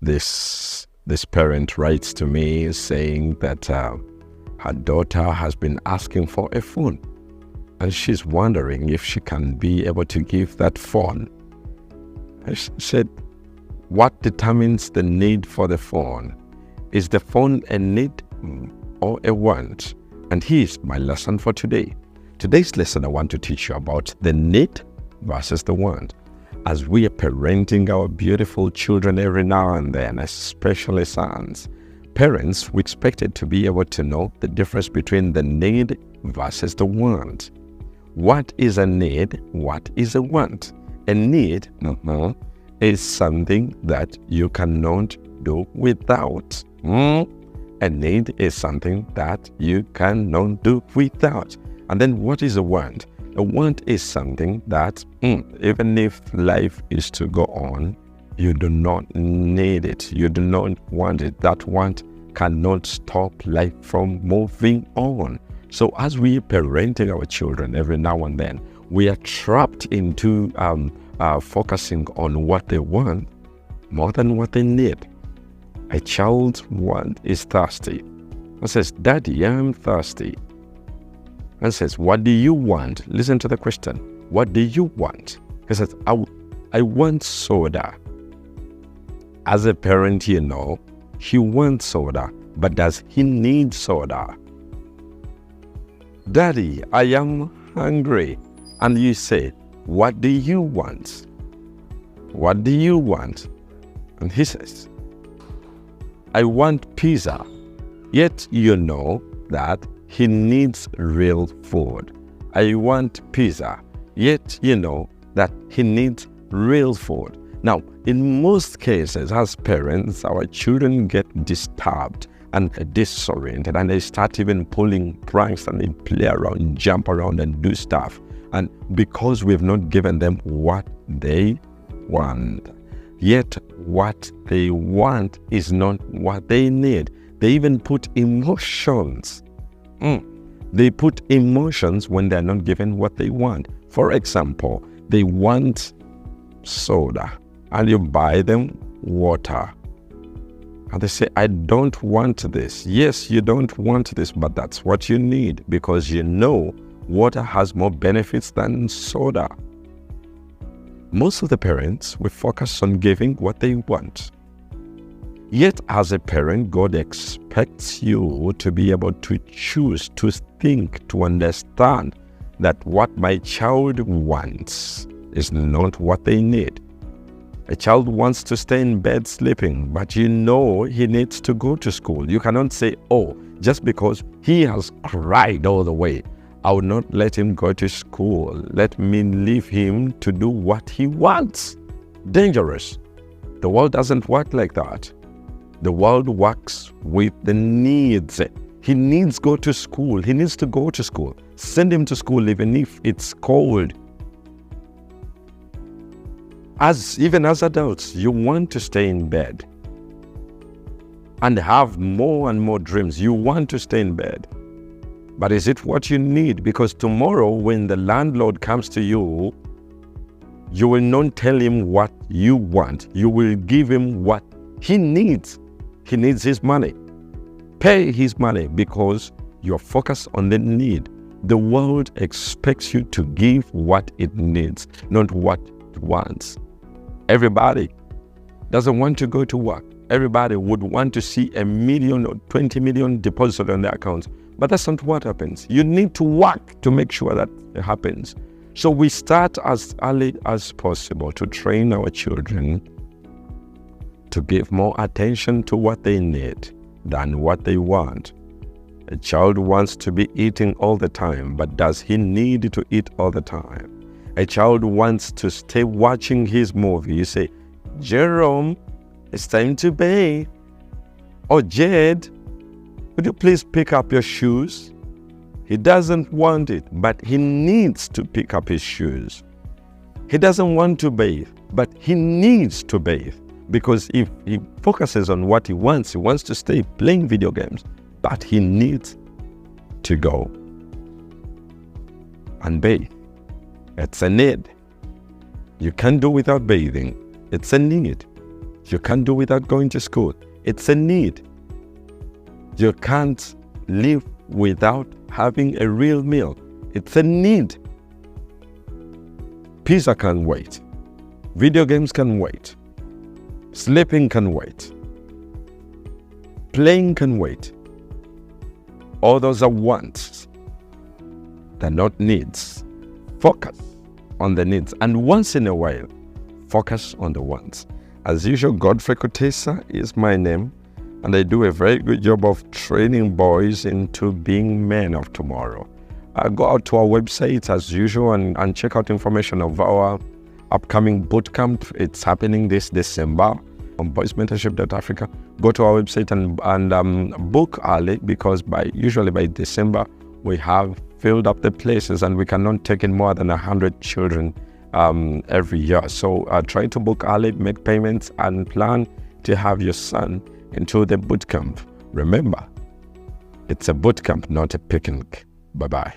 This parent writes to me saying that her daughter has been asking for a phone, and she's wondering if she can be able to give that phone. I said, what determines the need for the phone? Is the phone a need or a want? And here's my lesson for today. Today's lesson, I want to teach you about the need versus the want. As we are parenting our beautiful children every now and then, especially sons, parents, we expected to be able to know the difference between the need versus the want. What is a need? What is a want? A need is something that you cannot do without. A need is something that you cannot do without. And then what is a want? A want is something that even if life is to go on, you do not need it. You do not want it. That want cannot stop life from moving on. So as we are parenting our children every now and then, we are trapped into focusing on what they want more than what they need. A child's want is thirsty. And says, Daddy, I'm thirsty. And says, what do you want? Listen to the question. What do you want? He says, I want soda. As a parent, you know, he wants soda, but does he need soda? Daddy, I am hungry. And you say, what do you want? What do you want? And he says, I want pizza. Yet you know that he needs real food. I want pizza. Yet you know that he needs real food. Now, in most cases, as parents, our children get disturbed and disoriented, and they start even pulling pranks, and they play around, jump around, and do stuff. And because we've not given them what they want, yet what they want is not what they need. They even put emotions. They put emotions when they're not given what they want. For example, they want soda, and you buy them water. And they say, I don't want this. Yes, you don't want this, but that's what you need, because you know water has more benefits than soda. Most of the parents will focus on giving what they want. Yet as a parent, God expects you to be able to choose, to think, to understand that what my child wants is not what they need. A child wants to stay in bed sleeping, but you know he needs to go to school. You cannot say, oh, just because he has cried all the way, I will not let him go to school. Let me leave him to do what he wants. Dangerous. The world doesn't work like that. The world works with the needs. He needs to go to school. He needs to go to school. Send him to school even if it's cold. Even as adults, you want to stay in bed and have more and more dreams. You want to stay in bed. But is it what you need? Because tomorrow when the landlord comes to you, you will not tell him what you want. You will give him what he needs. He needs his money. Pay his money because you're focused on the need. The world expects you to give what it needs, not what it wants. Everybody doesn't want to go to work. Everybody would want to see 1 million or 20 million deposited on their accounts. But that's not what happens. You need to work to make sure that it happens. So we start as early as possible to train our children to give more attention to what they need than what they want. A child wants to be eating all the time, but does he need to eat all the time? A child wants to stay watching his movie. You say, Jerome, it's time to bathe. Or Jed, would you please pick up your shoes? He doesn't want it, but he needs to pick up his shoes. He doesn't want to bathe, but he needs to bathe. Because if he focuses on what he wants to stay playing video games, but he needs to go and bathe. It's a need. You can't do without bathing. It's a need. You can't do without going to school. It's a need. You can't live without having a real meal. It's a need. Pizza can wait. Video games can wait. Sleeping can wait. Playing can wait. All those are wants. They're not needs. Focus on the needs. And once in a while, focus on the wants. As usual, Godfrey Kutesa is my name. And I do a very good job of training boys into being men of tomorrow. Go out to our website as usual and check out information of our upcoming bootcamp. It's happening this December on boysmentorship.africa. Go to our website and book early, because usually by December we have filled up the places and we cannot take in more than 100 children every year. So try to book early, make payments, and plan to have your son into the bootcamp. Remember, it's a bootcamp, not a picnic. Bye-bye.